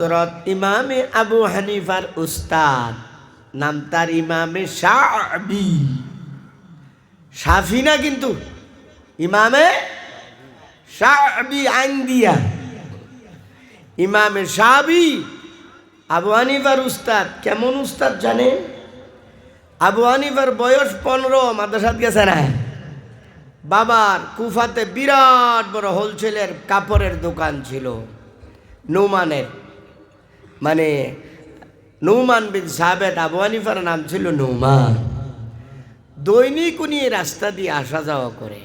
হযরত ইমামে আবু হানিফার উস্তাদ নাম তার ইমামে শাফি। শাফি না কিন্তু ইমামে শাফি আইন দিয়া ইমামে শাফি আবু হানিফার উস্তাদ। কেমন উস্তাদ জানেন? আবু হানিফার বয়স 15, মাদ্রাসাত গেছে না। বাবার কুফাতে বিরাট বড় হোলসেলের কাপড়ের দোকান ছিল, নৌমানের, মানে নৌমান বিন সাবেত। আবু হানিফার নাম ছিল নৌমান। দৈনিক উনি রাস্তা দিয়ে আসা যাওয়া করে।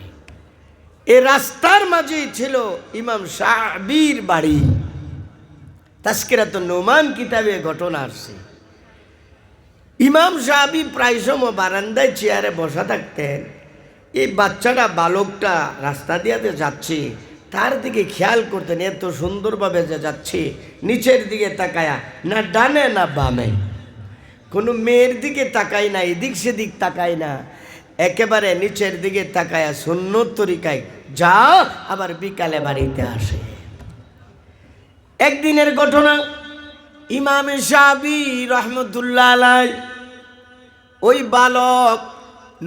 এই রাস্তার মাঝেই ছিল ইমাম শাফির বাড়ি। তাজকিরাতুন নৌমান কিতাবে ঘটনা আসছে। ইমাম শাফি প্রায় সময় বারান্দায় চেয়ারে বসা থাকতেন। এই বাচ্চাটা, বালকটা রাস্তা দিয়ে যাচ্ছে, তার দিকে খেয়াল করতেন। এত সুন্দরভাবে যে যাচ্ছে, নিচের দিকে তাকায়া, না ডানে না বামে, কোনো মেয়ের দিকে তাকায় না, এদিক সেদিক তাকায় না, একেবারে নিচের দিকে তাকায়া সুন্নত তরিকায় যা, আবার বিকালে বাড়িতে আসে। একদিনের ঘটনা, ইমাম শাফি রহমতুল্লাহ আলাইহি ওই বালক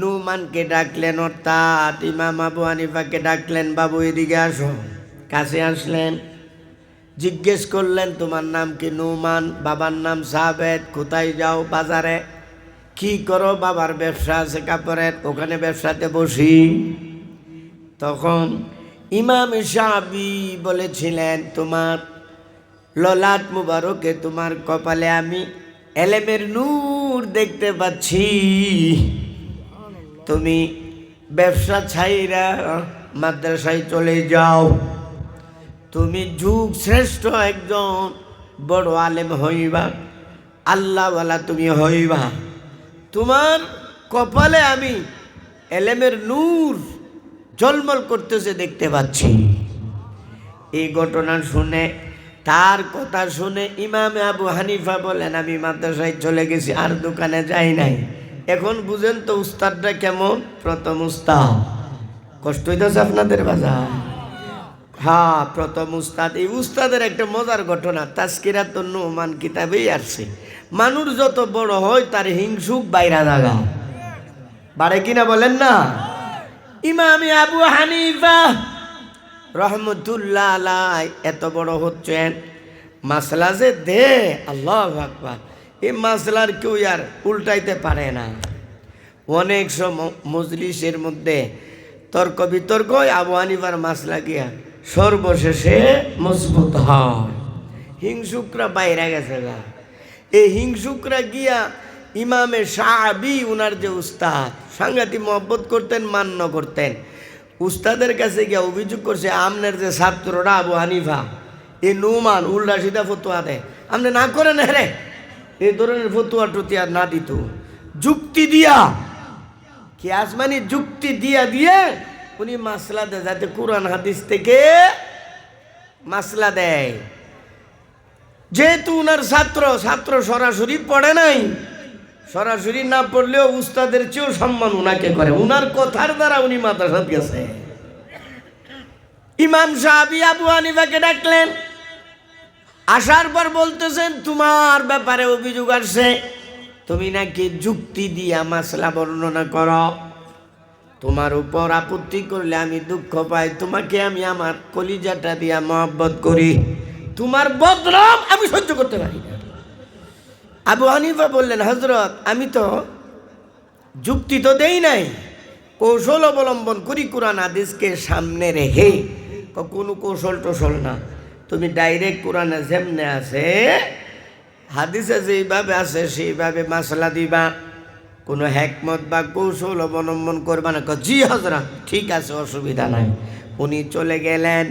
নৌমানকে ডাকলেন, অর্থাৎ ইমাম আবু হানিফাকে ডাকলেন, বাবু এদিকে আসো। কাছে আসলেন, জিজ্ঞেস করলেন, তোমার নাম কি? নৌমান। বাবার নাম সাবেত। কোথায় যাও? বাজারে। কি করো? বাবার ব্যবসা আছে কাপড়ের, ওখানে ব্যবসাতে বসি। তখন ইমাম শাফি বলেছিলেন, তোমার ললাট মুবারকে, তোমার কপালে আমি এলেমের নূর দেখতে পাচ্ছি। তুমি ব্যবসা ছাইরা মাদ্রাসায় চলে যাও, তুমি যুগ শ্রেষ্ঠ একজন বড় আলেম হইবা, আল্লাহওয়ালা তুমি হইবা। তোমার কপালে আমি এলেমের নূর ঝলমল করতেছে দেখতে পাচ্ছি। এই ঘটনা শুনে, তার কথা শুনে ইমাম আবু হানিফা বলেন, আমি মাদ্রাসায় চলে গেছি, আর দোকানে যাই নাই। এখন বুঝেন তো উস্তাদটা কেমন? প্রথম উস্তাদ। কষ্ট হইতেছে আপনাদের বাজার? হ্যাঁ, প্রথম উস্তাদ। এই উস্তাদের একটা মজার ঘটনা তাজকিরাতুন নৌমান কিতাবেই আসছে। মানুষ যত বড় হয় তার হিংসুক বাইরা জাগা বাড়ে কিনা বলেন না? ইমাম আবু হানিফা রহমতুল্লাহ আলাইহি এত বড় হচ্ছেন, মাসলা যে দে, আল্লাহু আকবার, এই মাসলার কেউ আর উল্টাইতে পারে না। অনেক সময় মজলিসের মধ্যে তর্ক বিতর্ক, আবু হানিফার মাসলা গিয়া সর্বশেষে মজবুত হয়। হিংসুকরা বাইরে গেছে গা। এই হিংসুকরা গিয়া ইমামে শাফি, উনার যে উস্তাদ, সাংঘাতিক মহব্বত করতেন, মান্য করতেন, উস্তাদের কাছে গিয়া অভিযোগ করছে, আমনের যে ছাত্ররা আবু হানিফা, এই নৌমান উল্টা সিধা ফতুয়া দেয়, আপনি না করেন রে, এই ধরনের ফতুয়া টুতিয়া না দিত, যুক্তি দিয়া, কি আসমানি যুক্তি দিয়া দিয়ে উনি মাসলা দেয়, যাতে কোরআন হাদিস থেকে মাসলা দেয়। যেহেতু উনার ছাত্র সরাসরি পড়ে নাই, সরাসরি না পড়লেও উস্তাদের চেয়েও সম্মান উনাকে করে, উনার কথার দ্বারা উনি মাদ্রাসাত গেছে। ইমাম শাফি আবু হানিফাকে ডাকলেন, আসার পর বলতেছেন, তোমার ব্যাপারে অভিযোগ আসছে, তুমি নাকি যুক্তি দিয়া মাসলা বর্ণনা করো, তোমার উপর আপত্তি করলে আমি দুঃখ পাই, তোমাকে আমি আমার কলিজাটা দিয়া মহব্বত করি, তোমার বদনাম আমি সহ্য করতে পারি না। আবু হানিফা বললেন, হযরত, আমি তো যুক্তি তো দেই নাই, কৌশল অবলম্বন করি কোরআন হাদিসকে সামনে রেখে। কোনো কৌশল টোশল না, তুমি ডাইরেক্ট কোরআনে যেমনে আছে হাদিসে যেইভাবে আছে সেইভাবে মাসলা দিবা, কোনো হেকমত বা কৌশল অবলম্বন করবা না। জি হযরত, ঠিক আছে, অসুবিধা নাই। উনি চলে গেলেন।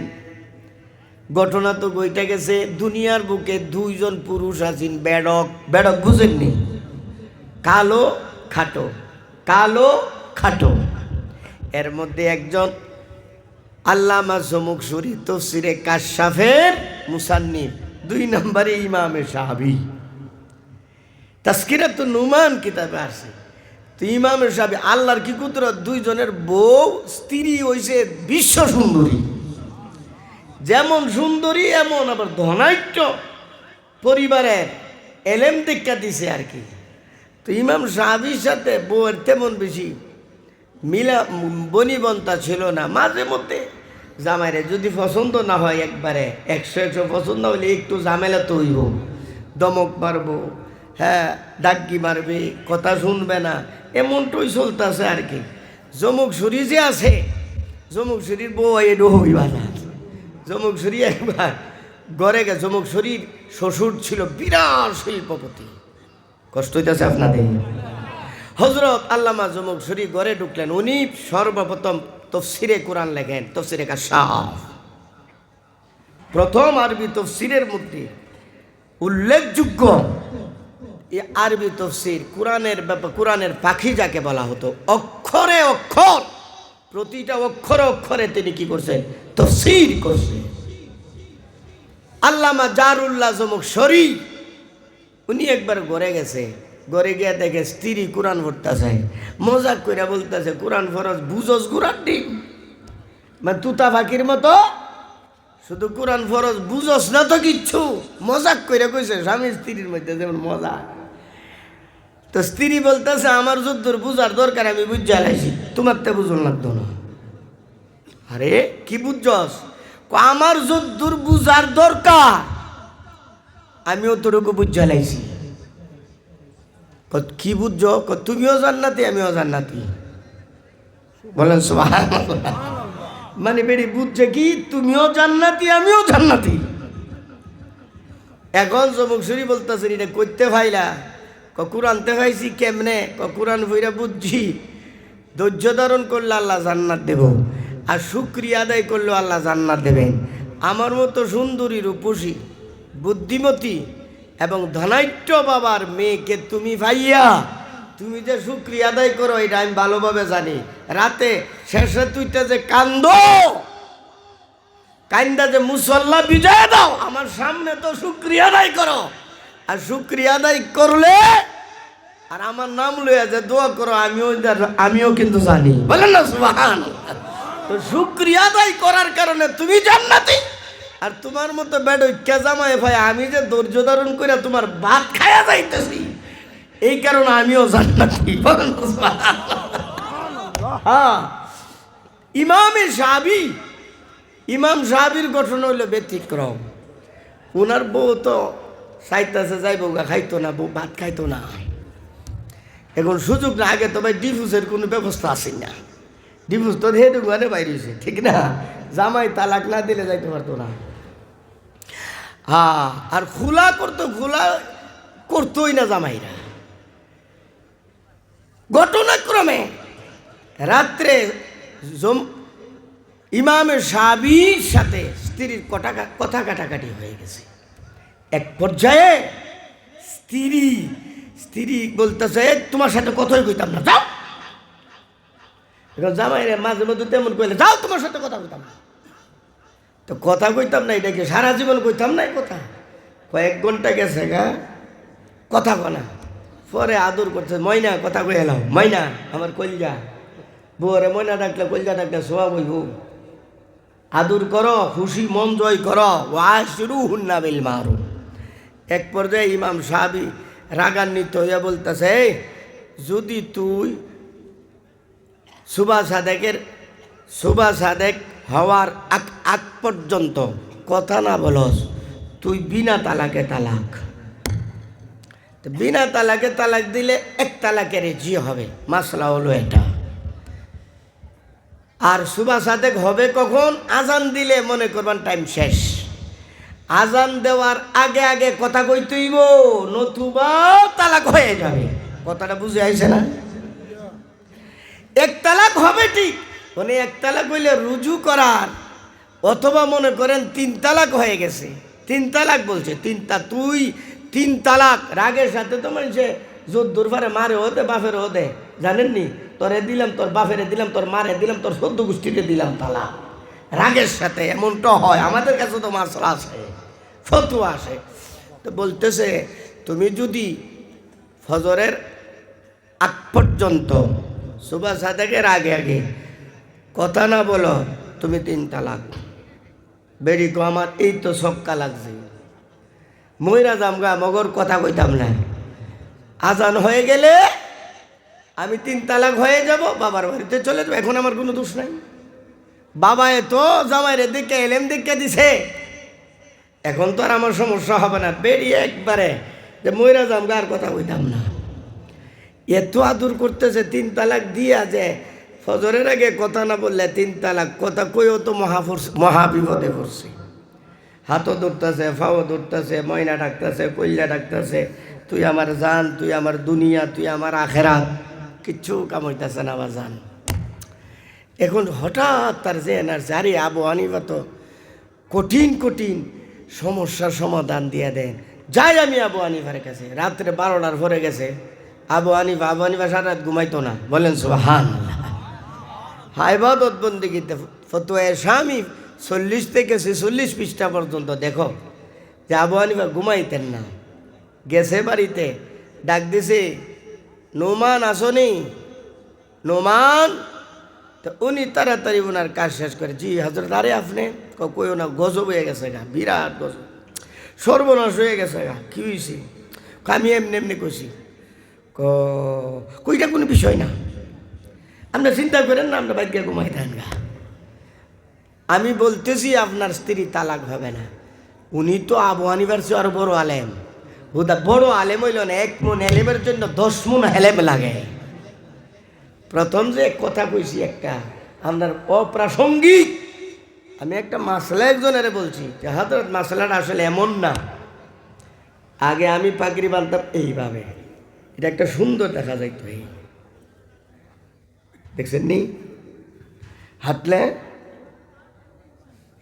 ঘটনা তো বইটা গেছে, দুনিয়ার বুকে দুইজন পুরুষ আছেন বেড়ক। বেড়ক বুঝেননি? কালো খাটো, কালো খাটো। এর মধ্যে একজন আল্লামা জমুকশুরি তাফসিরে কাশফের মুসান্নিফ, 2 নম্বরে ইমামে শাফি। তাজকিরাতুন নৌমান কিতাবে আছে। তো ইমামে শাফি, আল্লাহর কি কুদরত, 2 জনের বউ স্ত্রী হইছে বিশ্ব সুন্দরী। যেমন সুন্দরী এমন আবার ধনাঢ্য। পরিবারের এলেম দীক্ষা দিছে আর কি। তো ইমাম সাহাবীর সাথে বউয়ের তেমন বেশি বনিবন্তা ছিল না। মাঝে মধ্যে জামাইরে যদি পছন্দ না হয় একবারে 100 পছন্দ হলে একটু ঝামেলা তো হইব, দমক মারবো, হ্যাঁ ডাক্কি মারবে, কথা শুনবে না, এমনটাই চলতেছে আর কি। জমুক ছুরি যে আছে, জমুক ছুরির বউ এডো হই বাজার। জমুক ছুরি একবার গড়ে গে, জমুক ছুরির শ্বশুর ছিল বিরাট শিল্পপতি। কষ্ট হইতেছে আপনাদের? হযরত আল্লামা জমুক ছুরি ঘরে ঢুকলেন। উনি সর্বপ্রথম তফসিরে কোরআন লেখেন, তফসিরে কাশাফ, প্রথম আরবি তফসিরের মধ্যে উল্লেখযোগ্য এই আরবি তফসির। কোরআনের ব্যাপার, কোরআনের পাখি যাকে বলা হতো, অক্ষরে অক্ষর, প্রতিটা অক্ষরে অক্ষরে তিনি কি করছেন? তফসির করছেন। আল্লামা জারুল্লাহ জমুক শরী, উনি একবার ঘরে গেছে, ঘরে গিয়ে দেখে স্ত্রী কোরআন পড়তেছে, মজাক কইরা বলতেছে, কোরআন ফরজ বুঝস কোরআন ঠিক, মানে তুতা ফাঁকির মতো শুধু কোরআন ফরজ বুঝস না তো কিচ্ছু, মজাক কইরা কইছে স্বামী স্ত্রীর মধ্যে যেমন মজা। তো স্ত্রী বলতেছে, আমার যদ্দুর বুঝার দরকার আমি বুঝা লাইছি, তোমার তো বুঝন লাগতো না। আরে কি বুঝছস? আমার যদ্দুর বুঝার দরকার আমি অতটুকু বুঝা লাইছি। কি বুঝছো? তুমিও জান্নাতি আমিও জান্নাতি। বলেন সুবহানাল্লাহ। মানে বেড়ি বুঝছে কি, তুমিও জান্নাতি আমিও জান্নাতি। এখন জমুক শরী বলতেছে, এটা করতে ভাইলা? কোরআনতে ভাইছি কেমনে? কোরআন বইরা বুঝছি, ধৈর্য ধারণ করলে আল্লাহ জান্নাত দেব, আর শুকরিয়া আদায় করলে আল্লাহ জান্নাত দেবেন। আমার মতো সুন্দরী রূপসী বুদ্ধিমতী এবং ধনাঢ্য বাবার মেয়েকে তুমি ভাইয়া, তুমি যে শুকরিয়া আদায় করো এটা আমি ভালোভাবে জানি। রাতে শেষে তুইটা যে কান্দো, কান্দা যে মুসল্লা বিজয় দাও, আমার সামনে তো শুকরিয়া আদায় করো। আর শুকরিয়া আদায় করলে আর আমার নাম লইয়া যে দোয়া করো, আমিও কিন্তু জানি। বলেন না সুবহানাল্লাহ। তো শুকরিয়া আদায় করার কারণে তুমি জান্নাতি। আর তোমার মতো বেডইক্কা জামাই ভাই, আমি যে ধৈর্য ধারণ করে তোমার ভাত খায়া যাইতেছি, এই কারণে আমিও জান্নাতি। বলেন না সুবহানাল্লাহ। হ্যাঁ, ইমাম সাহাবীর গঠন হইল ব্যতিক্রম। ওনার বউ তো সাইতাছে যাইব গা, খাইতো না, বউ ভাত খাইতো না। এখন সুযোগ না, আগে তো ভাই ডিভোর্সের কোনো ব্যবস্থা আছে না, ডিভোর্স তো হেঁটে ঘরে বাইরে হয়েছে, ঠিক না? জামাই তালাক না দিলে যাইতে পারতো না। হ্যাঁ, আর খোলা করতোই না জামাইরা। ঘটনাক্রমে রাত্রে ইমামের সাহাবীর সাথে স্ত্রীর কথা কাটাকাটি হয়ে গেছে। এক পর্যায়ে স্ত্রী বলতেছে, তোমার সাথে কথাই কইতাম না, যাও। জামাইরে মাঝে মধ্যে তেমন কইলে, যাও তোমার সাথে কথা কইতাম না। তো কথা কইতাম না, এটা কি সারা জীবন কইতাম না? কথা কয়েক ঘন্টা গেছে গা, কথা কনা। পরে আদর করছে, ময়না কথা কই এলাম, ময়না আমার কলিজা। বউরে ময়না ডাকলে, কলিজা ডাকলে সোয়া বইব। আদর করো, খুশি মন জয় করো, ওয়াশরুহুন বিল মারুফ। এক পর্যায়ে ইমাম সাহাবী রাগান্বিত হইয়া বলতেছে, যদি তুই সুবা সাদেক হওয়ার আগ পর্যন্ত কথা না বলস, তুই বিনা তালাকে তালাক। বিনা তালাকে তালাক দিলে এক তালাকের জি হবে, মাসলা হলো এটা। আর সুবা সাদেক হবে কখন? আজান দিলে মনে করবেন টাইম শেষ। আজান দেওয়ার আগে আগে কথা কইতেইব, নতুবা তালাক হয়ে যাবে। কথাটা বুঝে আইছে না? এক তালাক হবে ঠিক, মানে এক তালাক হইলে রুজু করার, অথবা মনে করেন 3 তালাক হয়ে গেছে, 3 তালাক বলছে, তুই 3 তালাক। রাগের সাথে তো মানুষে যদ্দুর পারে মারে হতে বাপের হতে, জানেননি? তোরে দিলাম, তোর বাপেরে দিলাম, তোর মারে দিলাম, তোর 14 গোষ্ঠীতে দিলাম তালাক। রাগের সাথে এমনটা হয়, আমাদের কাছে তো মাসলা আছে, ফতোয়া আছে। তো বলতেছে, তুমি যদি ফজরের আগ পর্যন্ত সুবা সাদেকের আগে আগে কথা না বলো, তুমি 3 তালাক। বেরি কো আমার এই তো ছক্কা লাগছে, মইরা জামগা মগর কথা কইতাম না। আজান হয়ে গেলে আমি 3 তালাক হয়ে যাব, বাবার বাড়িতে চলে যাবো। এখন আমার কোনো দোষ নাই। বাবা তো জামাইরে দেখে এলেম দেখে দিছে, এখন তো আর আমার সমস্যা হবে না। বেরিয়ে একবারে যে মইরা জামগা আর কথা কইতাম না। এত আদর করতেছে, 3 তালাক দিয়া যে ফজরের আগে কথা না বললে 3 তালাক কথা কইও তো মহা বিপদে পড়ছে। হাতও ধরতেছে, ফাও ধরতেছে, ময়না ডাকতেছে, কইলা ডাকতেছে, তুই আমার জান, তুই আমার দুনিয়া, তুই আমার আখেরাত, কিচ্ছু কামাইতেছে না আমার জান। এখন হঠাৎ তার যে এনার্জি, আরে আবু হানিফা তো কঠিন কঠিন সমস্যার সমাধান দিয়ে দেন। যাই আমি আবু হানিফার কাছে, রাত্রে 12টার পরে গেছে। আবু হানিফা সারা রাত ঘুমাইতো না, বলেন সুবহানাল্লাহ। ইবাদত বন্দেগীতে ফতোয়া স্বামী 40 থেকে 46 পৃষ্ঠা পর্যন্ত দেখো যে আবু হানিফা ঘুমাইতেন না। গেছে বাড়িতে, ডাক দিছে, নোমান আসনি? নোমান? তো উনি তাড়াতাড়ি ওনার কাজ শেষ করে, জি হযরত। আরে আপনি? কইও না, গজব হয়ে গেছে গা, বিরাট গজব, সর্বনাশ হয়ে গেছে গা। কি হয়েছে? আমি এমনি এমনি কইছি। কইটা কোনো বিষয় না, আপনার চিন্তা করেন না, আমরা বাইকে ঘুমাই থাকেন গা। আমি বলতেছি আপনার স্ত্রী তালাক হবে না। উনি তো আবু হানিফার চেয়ে আরো বড় আলেম। বড় আলেম হইল না, 1 মণ এলেমের জন্য 10 মণ এলেম লাগে। প্রথম যে কথা কইছি একটা আপনার অপ্রাসঙ্গিক, আমি একটা মাসলা একজনের বলছি যে হযরত মাসলাটা আসলে এমন না। আগে আমি পাগড়ি বাঁধতাম এইভাবে, এটা একটা সুন্দর দেখা যাইতো, এই দেখছেন নি হাঁটলে,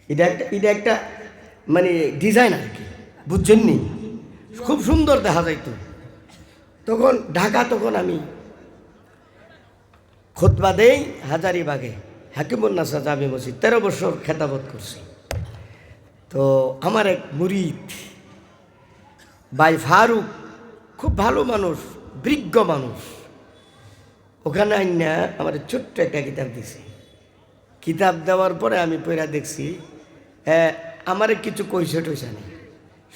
এটা একটা মানে ডিজাইন আর কি, বুঝছেন নি, খুব সুন্দর দেখা যাইতো। তখন ঢাকা, তখন আমি খুতবা দেই হাজারিবাগে, হাকিমুন্নাসা জামে মসজিদ, 13 বছর খেতাবত করছি। তো আমার এক মুরিদ ভাই ফারুক, খুব ভালো মানুষ, বিজ্ঞ মানুষ, ওখানে আইনা আমার ছোট্ট একটা কিতাব দিছে। কিতাব দেওয়ার পরে আমি পড়া দেখছি, আমার কিছু কইছে টইসা নেই,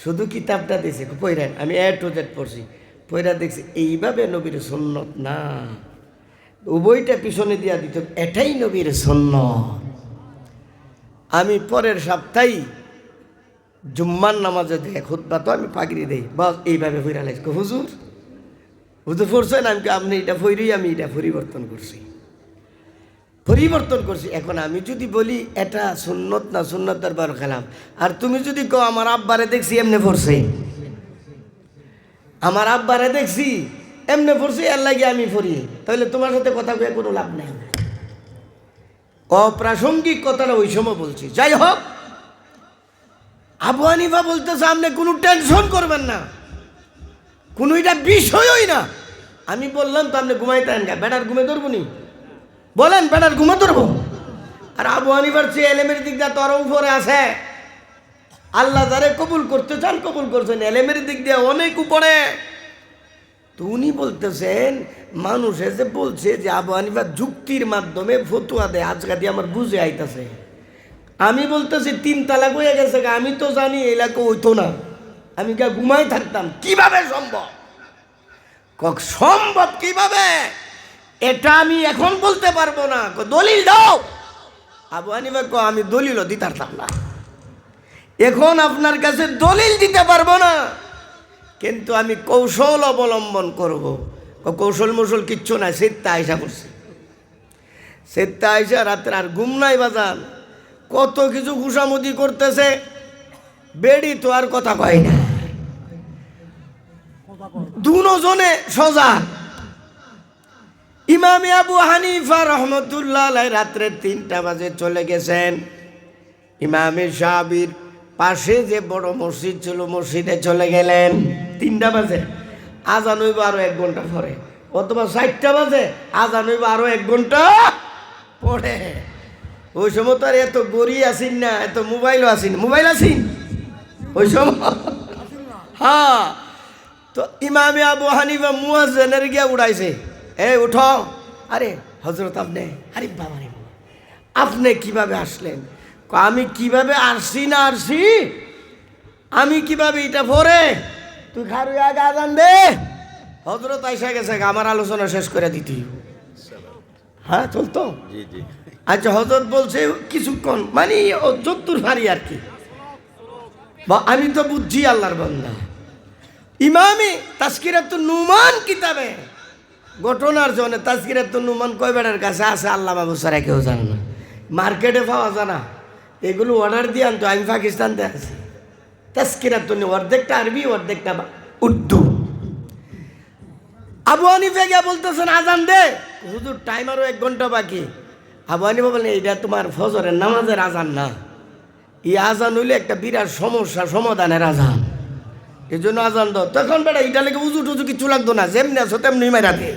শুধু কিতাবটা দিয়েছে পড়েন। আমি A to Z পড়ছি, পড়া দেখছি এইভাবে নবীর সুন্নত না, উভয়টা পিছনে দিয়া দিত, এটাই নবীর সুন্নত। আমি পরের সপ্তাহে জুম্মার নামাজে দেয় খুতবা, তো আমি পাগড়ি দেই, বাস এইভাবে ফিরা লাগছে। হুজুর পড়ছেন? আমি আপনি এটা ফইরি, আমি এটা পরিবর্তন করছি। এখন আমি যদি বলি এটা সুন্নত না, সুন্নতের বার খেলাম, আর তুমি যদি কো আমার আব্বারে দেখছি এমনি পড়ছে, আমার আব্বারে দেখছি এমনি পড়ছে, এর লাগে আমি পড়ি, তাহলে তোমার সাথে কথা কয়ে কোনো লাভ নেই। অপ্রাসঙ্গিক কথাটা ওই সময় বলছি। যাই হোক, আবু হানিফা বলতেছে আপনি কোনো টেনশন করবেন না, কোনো এটা বিষয়ই না। আমি বললাম তো আপনি ঘুমাইতেন গা, বেটার ঘুমে ধরবো নি? বলেন, বেটার ঘুমে ধরবো? আর আবু হানিফার চেয়ে এলেমের দিক দিয়ে তর উপরে আছে। আল্লাহ যারে কবুল করতে চান কবুল করছেন, এলেমের দিক দিয়ে অনেক উপরে। তো উনি বলতেছেন, মানুষ এসে বলছে যে আবু হানিফা যুক্তির মাধ্যমে ফতুয়া দেয়, আজকা দিয়ে আমার বুঝে আইতাছে। আমি বলতেছি 3 তালাক হয়ে গেছে, আমি তো জানি এলাকা হইতো না, আমি কে ঘুমাই থাকতাম। কিভাবে সম্ভব? সম্ভব কিভাবে এটা আমি এখন বলতে পারবো না, দলিল দাও। আবু হানিফা কো আমি দলিলও দিতে পারতাম না, এখন আপনার কাছে দলিল দিতে পারবো না, কিন্তু আমি কৌশল অবলম্বন করব। কৌশল মৌশল কিচ্ছু নাই, সেটা আয়সা করছি, সেটা আয়সা রাত্রে আর ঘুম নাই বাজান, কত কিছু ঘুষামুদি করতেছে। বেড়ি তো আর কথা কয় না, দুজনে সজা। ইমাম আবু হানিফা রহমতুল্লাহ আলাইহি রাত্রে 3টা বাজে চলে গেছেন। ইমাম শাফির পাশে যে বড় মসজিদ ছিল, মসজিদে চলে গেলেন। 3টা বাজে, আজান হইব আরো 1 ঘন্টা পরে, অথবা 4টা বাজে, আজান হইব আরো 1 ঘন্টা পরে। ওই সময় তো আর এত গড়ি আসিন না, এত মোবাইলও আসিন, মোবাইল আসিন ওই সময়। হ্যাঁ, তো ইমামে আবু হানিফা মুয়াজ্জিনের গিয়া উড়াইছে, উঠো। আরে হযরত আপনি, আরে বাবা রে, আপনি কিভাবে আসলেন? আমি কিভাবে আসছি না আসছি আমি কিভাবে এটা পরে তুই খারুই আগে আজান দে। হজরত আইসা গেছে, আমার আলোচনা শেষ করে দিতি। হ্যাঁ চলতো। আচ্ছা হজরত বলছে কিছুক্ষণ, মানে ও যত্তুর ভারী আর কি। আমি তো বুঝছি আল্লাহর বান্দা। ইমামি তাজকিরাতুন নুমান কিতাবে ঘটনার জন্য তাজকিরাতুন নুমান কয় বেড়ার কাছে আছে, আল্লাহ বাবু সারা কেউ জানে না, মার্কেটে পাওয়া যায় না। এগুলো অর্ডার দিয়ে আনতো, আমি পাকিস্তানতে আছি। তাজকিরাতুন অর্ধেকটা আরবি অর্ধেকটা উর্দু। আবু হানিফা গিয়া বলতেছেন আজান দে। হুজুর টাইম আরো 1 ঘন্টা বাকি। আবু হানিফা বলেন এইটা তোমার ফজরের নামাজের আজান না, এই আজান হইলে একটা বিরাট সমস্যা সমাধানের আজান, এই জন্য আজান দাও। তখন বেটা এটা লেগে উজু টুজু কিছু লাগতো না, যেমনি আছো তেমনি মেরা দে।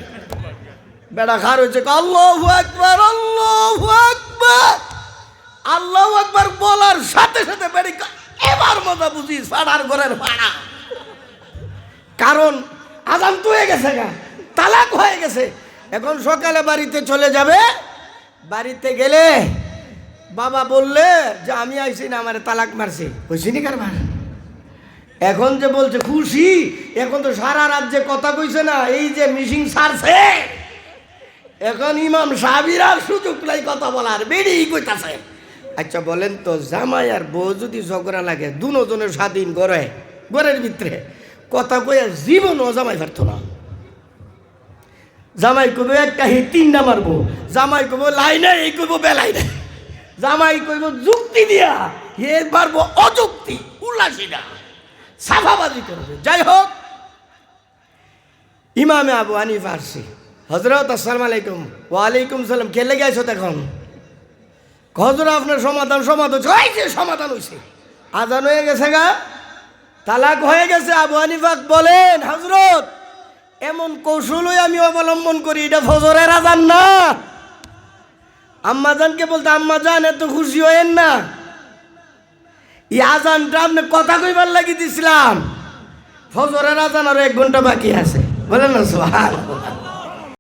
বেটা খার হয়েছে আল্লাহু আকবার আল্লাহু আকবার আল্লাহু আকবার বলার সাথে সাথে বেড়ে এবার মজা বুঝি ফাড়ার ঘরের ফাড়া। কারণ আজান তো হয়ে গেছে গা, তালাক হয়ে গেছে। এখন সকালে বাড়িতে চলে যাবে, বাড়িতে গেলে বাবা বললে যে আমি আইসি না, আমার তালাক মারছে, কইছি নি কারবার। এখন যে বলছে খুশি, এখন তো সারা রাজ্যে কথা কইছে না, এই যে মিশিং ছাড়ছে, এখন ইমাম সাহাবীর আর সুযোগ নাই কথা বলার, বেরিয়ে কইতাছে। আচ্ছা বলেন তো, জামাই আর বউ যদি ঝগড়া লাগে, দুজনের স্বাধীন ঘরের ভিতরে কথা কইয়া জীবনও জামাই পারতো না। জামাই কইব একটা হি 3টা মারবো, জামাই কইব লাইনে, এই কইব বেলাইনে, জামাই কইব যুক্তি দিয়া, হে পারবো অযুক্তি উল্লাসীরা সাফাবাজি করবে। যাই হোক, ইমামে আবু হানিফা আসছে। হজরত আসসালামু আলাইকুম। ওয়ালাইকুম সালাম। কে লেগে আছো তখন? হজরত আপনার সমাধান সমাধান হয়েছে, আজান হয়ে গেছে গা, তালাক হয়ে গেছে। আবু হানিফা বলেন হজরত এমন কৌশলই আমি অবলম্বন করি, এটা ফজরের আজান না। আম্মাজানকে বলতে, আম্মাজান এত খুশি হয়েন না, এই আজানটা আপনি কথা কইবার লাগি দিছিলাম, ফজরের আজান আরো 1 ঘন্টা বাকি আছে। বলেন না সুবহানাল্লাহ।